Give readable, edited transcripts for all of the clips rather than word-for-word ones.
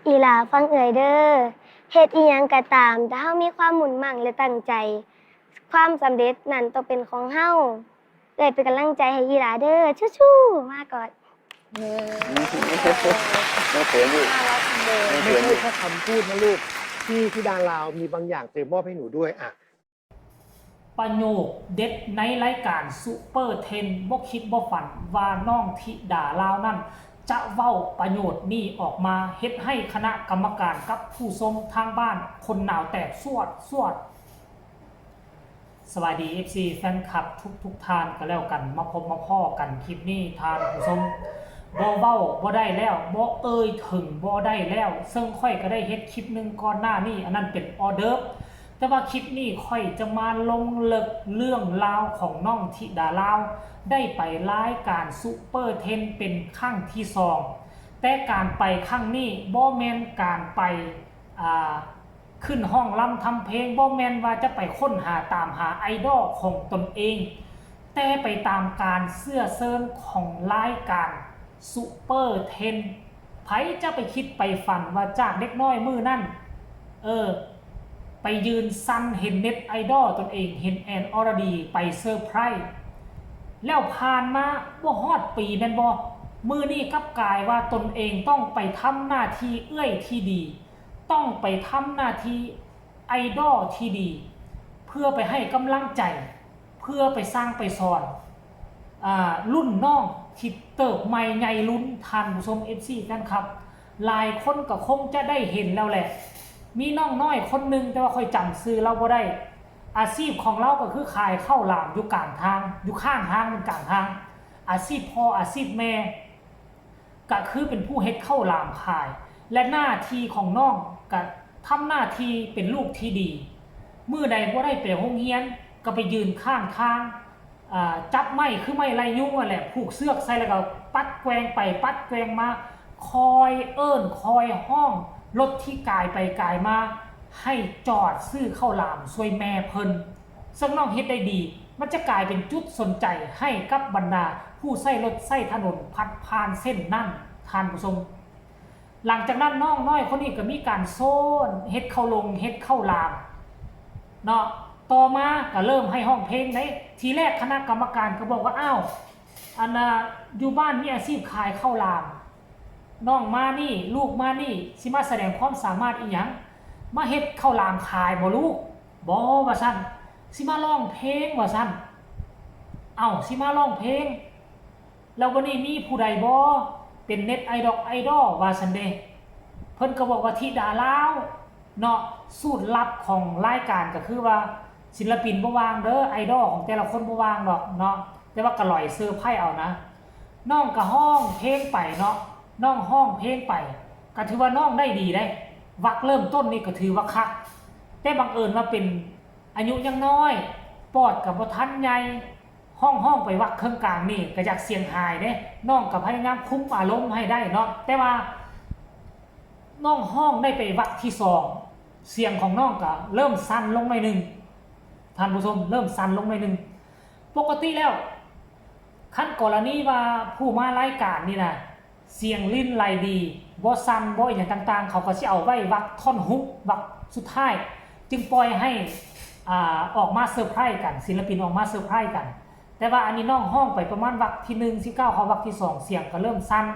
อีหลาฟังเอ่ยเด้อเฮ็ดอีหยังก็ตามถ้าเฮามีความมุ่งมั่นและตั้งใจความสำเร็จนั้นต้องเป็นของเฮาเอ้ยเป็นกำลังใจให้อีหลาเด้อชู้ๆมาก่อนไม่เขินลูกน่ารักจังเลย ไม่ใช่แค่คำพูดนะลูกที่ดาลาวมีบางอย่างเตรียมมอบให้หนูด้วยอ่ะประโยคเด็ดในรายการซุปเปอร์เทนบ่คิดบ่ฝันว่าน้องธิดาลาวนั้นจะเว้าประโยชน์นี้ออกมาเฮ็ดให้คณะกรรมการกับผู้ชมทางบ้านคนหนาวแตกสวดสวัสดี FC แฟนคลับทุกท่านก็แล้วกันมาพบมาพ้อกันคลิปนี้ทานผู้ชมบ่เว้าบ่ได้แล้วบ่เอ่ยถึงบ่ได้แล้วซึ่งค่อยก็ได้เฮ็ดคลิปนึงก่อนหน้านี้อันนั้นเป็นออเดิร์ฟแต่ว่าคลิปนี้ค่อยจะมาลงลึกเรื่องราวของน้องธิดาลาวได้ไปรายการซุปเปอร์เทนเป็นครั้งที่2แต่การไปครั้งนี้บ่แม่นการไปขึ้นห้องรำทำเพลงบ่แม่นว่าจะไปค้นหาตามหาไอดอลของตนเองแต่ไปตามการเสื้อเซิงของรายการซุปเปอร์เทนไผจะไปคิดไปฝันว่าจากเด็กน้อยมือนั่นไปยืนซันเห็นเน็ตไอดอลตนเองเห็นแอนอรดีไปเซอร์ไพรส์แล้วผ่านมาบ่ฮอดปีแม่นบ่มือนี้กลับกลายว่าตนเองต้องไปทำหน้าที่เอื้อยที่ดีต้องไปทำหน้าที่ไอดอลที่ดีเพื่อไปให้กำลังใจเพื่อไปสร้างไปสอนรุ่นน้องที่เติบใหม่ใหญ่ลุ้นทันผู้ชม FC กันครับหลายคนก็คงจะได้เห็นแล้วแหละมีน้องน้อยคนนึงแต่ว่าค่อยจำชื่อเราบ่ได้อาชีพของเราก็คือขายข้าวหลามอยู่กลางทางอยู่ข้างทางเป็นกลางทางอาชีพพ่ออาชีพแม่ก็คือเป็นผู้เฮ็ดข้าวหลามขายและหน้าที่ของน้องก็ทำหน้าที่เป็นลูกที่ดีมื้อใดบ่ได้ไปโรงเรียนก็ไปยืนข้างทางจับไม้คือไม้ไล่ยุงนั่นแหละผูกเสือกใส่แล้วก็ปัดแกว่งไปปัดแกว่งมาคอยเอิ้นคอยห้องรถที่กายไปกายมาให้จอดซื้อข้าวหลามช่วยแม่เพิ่นซึ่งน้องเฮ็ดได้ดีมันจะกลายเป็นจุดสนใจให้กับบรรดาผู้ใช้รถใช้ถนนพัดผ่านเส้นนั้นท่านผู้ชมหลังจากนั้นน้องน้อยคนนี้ก็มีการโซนเฮ็ดข้าวลงเฮ็ดข้าวหลามเนาะต่อมาก็เริ่มให้ห้องเพลงในทีแรกคณะกรรมการก็บอกว่าอ้าวอันอยู่บ้านมีอาชีพขายข้าวหลามน้องมานี่ลูกมานี่สิมาแสดงความสามารถอีหยังมาเฮ็ดข้าวหลามขายบ่ลูกบ่ว่าซั่นสิมาร้องเพลงว่าซั่นเอ้าสิมาร้องเพลงแล้ววันนี้มีผู้ใดบ่เป็นเน็ตไอดอลว่าซั่นเด้เพิ่นก็บอกว่าธิดาลาวเนาะสูตรลับของรายการก็คือว่าศิลปินบ่วางเด้อไอดอลของแต่ละคนบ่วางดอกเนาะแต่ว่าก็ลอยเซอร์ไพรส์เอานะน้องก็ห้องเพลงไปเนาะน้องห้องเพลงไปก็ถือว่าน้องได้ดีได้วักเริ่มต้นนี่ก็ถือว่าคักแต่บังเอิญว่าเป็นอายุยังน้อยปอดกับบ่ทันใหญ่ห้องไปวักเครื่องกลางนี่ก็อยากเสียงหายเด้น้องก็พยายามคุมอารมณ์ให้ได้เนาะแต่ว่าน้องห้องได้ไปวักที่2เสียงของน้องก็เริ่มสั่นลงหน่อยนึงท่านผู้ชมเริ่มสั่นลงหน่อยนึงปกติแล้วขั้นกรณีว่าผู้มารายการนี่นะเสียงลิ้นไหลดีบ่สั่นบ่อย่างต่างๆเขาก็สิเอาไว้วักท่อนฮุกวักสุดท้ายจึงปล่อยให้ออกมาเซอร์ไพรส์กันศิลปินออกมาเซอร์ไพรส์กันแต่ว่าอันนี้น้องห้องไปประมาณวักที่1สิก้าวเข้าวักที่2เสียงก็เริ่มสั่น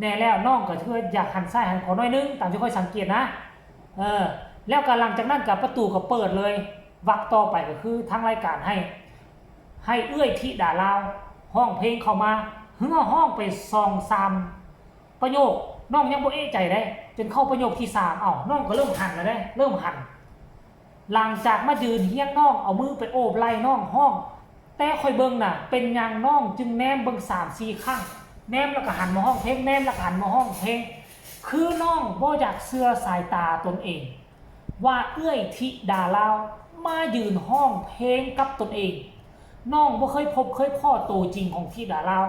แน่แล้วน้องก็คืออยากหันซ้ายหันขวาหน่อยนึงตามที่ค่อยสังเกตนะแล้วก็หลังจากนั้นกับประตูก็เปิดเลยวักต่อไปก็คือทางรายการให้เอื้อยธิดาลาวห้องเพลงเข้ามาห้องไป2-3ประโยคน้องยังบ่เอะใจได้จนเข้าประโยคที่3น้องก็เริ่มหันแล้วได้เริ่มหันหลังจากมายืนเฮียงน้องเอามือไปโอบไหล่น้องห้องแต่ค่อยเบิ่งน่ะเป็นอย่างน้องจึงแนมเบิ่ง3-4ครั้งแนมแล้วก็หันมาห้องเพลงแนมแล้วก็หันมาห้องเพลงคือน้องบ่อยากเชื่อสายตาตนเองว่าเอื้อยธิดาลาวมายืนห้องเพลงกับตนเองน้องบ่เคยพบเคยพ่อตัวจริงของธิดาลาว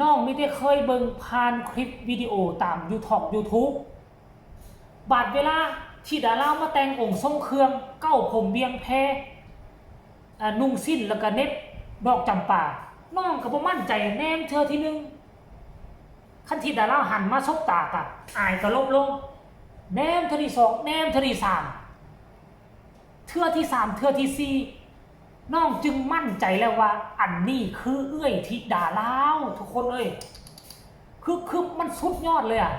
น้องไม่ได้เคยเบิ่งผ่านคลิปวิดีโอตาม YouTube บาดเวลาธิดาลาวมาแต่งองค์ทรงเครื่องเก้าผมเบียงแพนุ่งสิ้นแล้วก็เน็บดอกจำปาน้องก็บ่มั่นใจแนมเธอทีนึง ขั้นที่ดาราหันมาซบตากะอายก็ลบลงแนมเทื่อที่2แนมเทื่อที่3เทื่อที่3เทื่อที่4น้องจึงมั่นใจแล้วว่าอันนี้คือเอื้อยธิดาลาวทุกคนเอ้ยคือมันสุดยอดเลยอ่ะ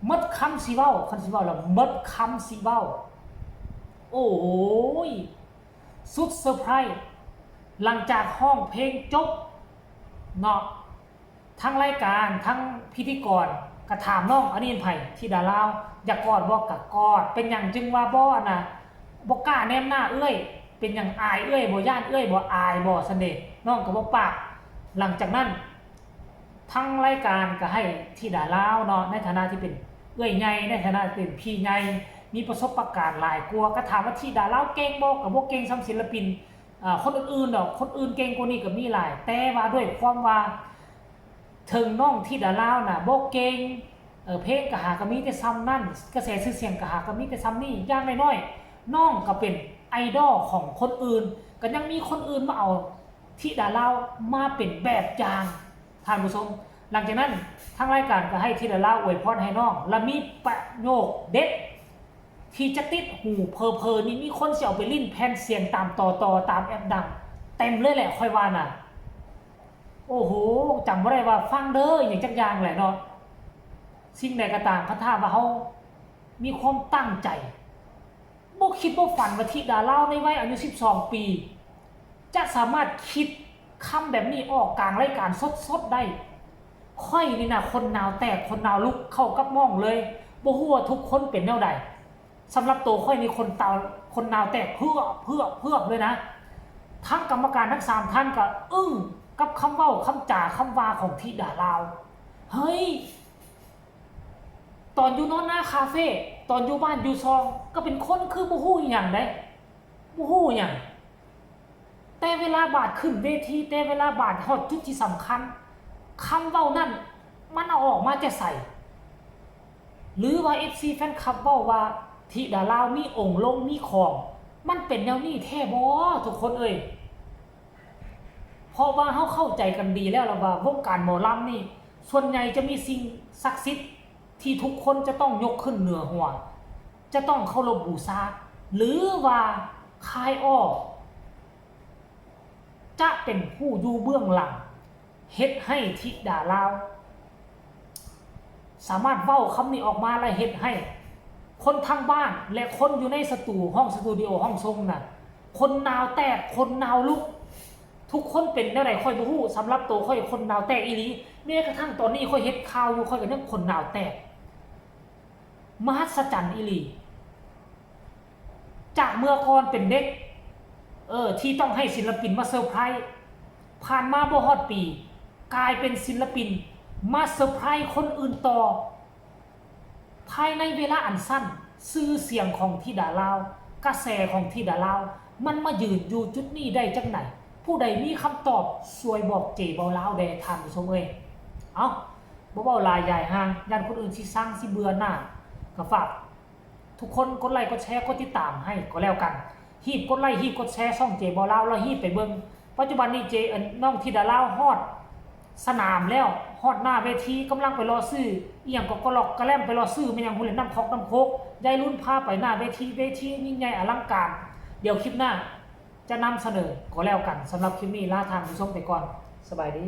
มดคำสิเว้าคันสิเว้าแล้วมดคำสิเว้าโอ้ยสุดเซอร์ไพรส์หลังจากห้องเพลงจบเนาะทั้งรายการทั้งพิธีกรก็ถามน้องอันนี้เป็นไผธิดาลาวอยากกอดบ่ก็กอดเป็นหยังจึงว่าบ่น่ะบ่กล้าแนมหน้าเอ้ยเป็นหยังอายเอ้ยบ่ย่านเอ้ยบ่อายบ่ซั่นเด้น้องก็บ่ปากหลังจากนั้นทั้งรายการก็ให้ธิดาลาวเนาะในฐานะที่เป็นเอ้ยใหญ่ในฐานะเป็นพี่ใหญ่มีประสบการณ์หลายกว่าก็ถามว่าธิดาลาวเก่งบ่ก็บ่เก่งซ้ำศิลปินคนอื่นๆดอกคนอื่นเก่งกว่านี้ก็มีหลายแต่ว่าด้วยความว่าถึงน้องธิดาลาวน่ะบ่เก่งเพลงก็หาก็มีแต่ซ้ำนั่นกระแสชื่อเสียงก็หาก็มีแต่ซ้ำนี่อย่างน้อยๆน้องก็เป็นไอดอลของคนอื่นก็ยังมีคนอื่นมาเอาธิดาลาวมาเป็นแบบอย่างท่านผู้ชมหลังจากนั้นทางรายการก็ให้ธิดาลาวอวยพรให้น้องและมีประโยคเด็ดที่จะติดหูเพอนี่มีคนสิเอาไปลิ้นแผ่นเสียงตามต่อตามแอปดังเต็มเลยแหละค่อยว่าน่ะโอ้โหจำบ่ได้ว่าฟังเด้ออย่างจักอย่างแหละเนาะสิ่งใดก็ตามเขาถามว่าเฮามีความตั้งใจบ่คิดบ่ฝันว่าธิดาลาวในวัยอายุ12ปีจะสามารถคิดคำแบบนี้ออกกลางรายการสดๆได้ค่อยนี่นะคนหนาวแตกคนหนาวลุกเข้ากับมองเลยบ่ฮู้ว่าทุกคนเป็นแนวใดสำหรับตัวค่อยนี่คนหนาวแตกเพื่อเลยนะทั้งกรรมการทั้ง3ท่านก็อึ้งกับคำเว้าคำจาคำวาของธิดาลาวเฮ้ยตอนอยู่นอนหน้าคาเฟ่ตอนอยู่บ้านอยู่ซองก็เป็นคนคือบ่ฮู้หยังได้บ่ฮู้หยังแต่เวลาบาดขึ้นเวทีแต่เวลาบาดฮอดจุดที่สำคัญคำเว้านั่นมันเอาออกมาจะใส่หรือว่า FC แฟนคลับเว้าว่าธิดาลาวมีองค์ลงมีของมันเป็นแนวนี้แท้บ่ทุกคนเอ้ยเพราะว่าเฮาเข้าใจกันดีแล้วล่ะว่าวงการหมอลำนี่ส่วนใหญ่จะมีสิ่งศักดิ์สิทธิ์ที่ทุกคนจะต้องยกขึ้นเหนือหัวจะต้องเคารพบูชาหรือว่าคายอ้อจะเป็นผู้อยู่เบื้องหลังเฮ็ดให้ธิดาลาวสามารถเว้าคำนี้ออกมาและเฮ็ดให้คนทางบ้านและคนอยู่ในสตูห้องสตูดิโอห้องทรงน่ะคนหนาวแตกคนหนาวลุกทุกคนเป็นแนวใดค่อยบ่ฮู้สำหรับตัวค่อยคนหนาวแตกอีหลีแม้กระทั่งตอนนี้ค่อยเฮ็ดข่าวอยู่ค่อยก็ยังคนหนาวแตกมหัศจรรย์อีหลีจากเมื่อก่อนเป็นเด็กที่ต้องให้ศิลปินมาเซอร์ไพรส์ผ่านมาบ่ฮอดปีกลายเป็นศิลปินมาเซอร์ไพรส์คนอื่นต่อภายในเวลาอันสั้นชื่อเสียงของธิดาลาวกระแสของธิดาลาวมันมายืนอยู่จุดนี้ได้จังไหนผู้ใดมีคำตอบช่วยบอกเจบ่ลาวได้ท่านผู้ชมเอ้ยเอาบ่เว้าหลายใหญ่ห่างยันคนอื่นสิสั่งสิเบื่อหน้าก็ฝากทุกคนกดไลค์กดแชร์กดติดตามให้ก็แล้วกันฮีบกดไลค์ฮีบกดแชร์ช่องเจบ่ลาวแล้วฮีบไปเบิ่งปัจจุบันนี้เจน้องธิดาลาวฮอดสนามแล้วฮอดหน้าเวทีกำลังไปรอซื้ออีหยังก็หลอกกระแล่มไปรอซื้อมันยังหุ่นเล่นน้ำคอกน้ำโคกยายรุ่นพาไปหน้าเวทียิ่งใหญ่อลังการเดี๋ยวคลิปหน้าจะนำเสนอก็แล้วกันสำหรับคลิปนี้ลาทางผู้ชมไปก่อนสบายดี